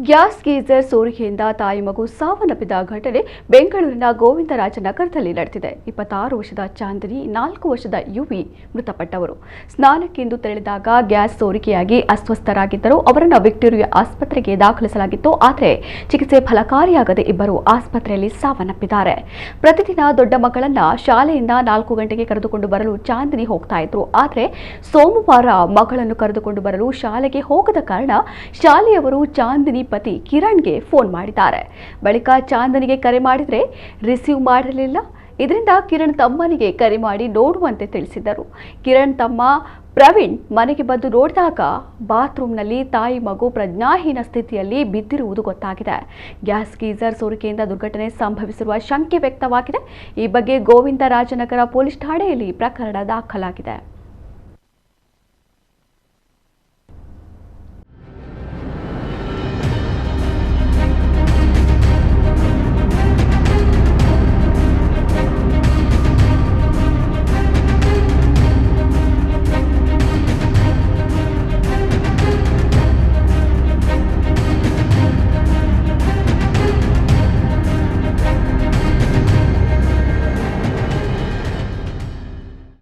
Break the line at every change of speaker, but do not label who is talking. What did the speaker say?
Gas geyser ಸೋರಿಕೆಯಿಂದ ತಾಯಿ ಮಗು ಸಾವನ್ನಪ್ಪಿದ ಘಟನೆ ಬೆಂಗಳೂರಿನ ಗೋವಿಂದರಾಜನಗರದಲ್ಲಿ ನಡೆದಿದೆ. 26 ವರ್ಷದ ಚಾಂದಿನಿ, 4 ವರ್ಷದ ಯುವಿ ಮೃತಪಟ್ಟವರು. ಸ್ನಾನಕ್ಕೆಂದು ತೆರಳಿದಾಗ ಗ್ಯಾಸ್ ಸೋರಿಕೆಯಾಗಿ ಅಸ್ವಸ್ಥರಾಗಿದ್ದರು. ಅವರನ್ನು ವಿಕ್ಟೋರಿಯಾ ಆಸ್ಪತ್ರೆಗೆ ದಾಖಲಿಸಲಾಗಿತ್ತು. ಆದರೆ ಚಿಕಿತ್ಸೆ ಫಲಕಾರಿಯಾಗದೆ ಇಬ್ಬರು ಆಸ್ಪತ್ರೆಯಲ್ಲಿ ಸಾವನ್ನಪ್ಪಿದ್ದಾರೆ. ಪ್ರತಿದಿನ ದೊಡ್ಡ ಮಗಳನ್ನ ಶಾಲೆಯಿಂದ 4 ಗಂಟೆಗೆ ಕರೆದುಕೊಂಡು ಬರಲು ಚಾಂದಿನಿ ಹೋಗ್ತಾ ಇದ್ರು. ಆದರೆ ಸೋಮವಾರ ಮಗಳನ್ನು ಕರೆದುಕೊಂಡು ಬರಲು ಶಾಲೆಗೆ ಹೋಗದ ಕಾರಣ ಶಾಲೆಯವರು ಚಾಂದಿನಿ ಪತಿ ಕಿರಣ್ಗೆ ಫೋನ್ ಮಾಡಿದ್ದಾರೆ. ಬಳಿಕ ಚಾಂದನಿಗೆ ಕರೆ ಮಾಡಿದ್ರೆ ರಿಸೀವ್ ಮಾಡಿರಲಿಲ್ಲ. ಇದರಿಂದ ಕಿರಣ್ ತಮ್ಮನಿಗೆ ಕರೆ ಮಾಡಿ ನೋಡುವಂತೆ ತಿಳಿಸಿದ್ದರು. ಕಿರಣ್ ತಮ್ಮ ಪ್ರವೀಣ್ ಮನೆಗೆ ಬಂದು ನೋಡಿದಾಗ ಬಾತ್ರೂಮ್ನಲ್ಲಿ ತಾಯಿ ಮಗು ಪ್ರಜ್ಞಾಹೀನ ಸ್ಥಿತಿಯಲ್ಲಿ ಬಿದ್ದಿರುವುದು ಗೊತ್ತಾಗಿದೆ. ಗ್ಯಾಸ್ ಗೀಸರ್ ಸೋರಿಕೆಯಿಂದ ದುರ್ಘಟನೆ ಸಂಭವಿಸಿರುವ ಶಂಕೆ ವ್ಯಕ್ತವಾಗಿದೆ. ಈ ಬಗ್ಗೆ ಗೋವಿಂದರಾಜನಗರ ಪೊಲೀಸ್ ಠಾಣೆಯಲ್ಲಿ ಪ್ರಕರಣ ದಾಖಲಾಗಿದೆ.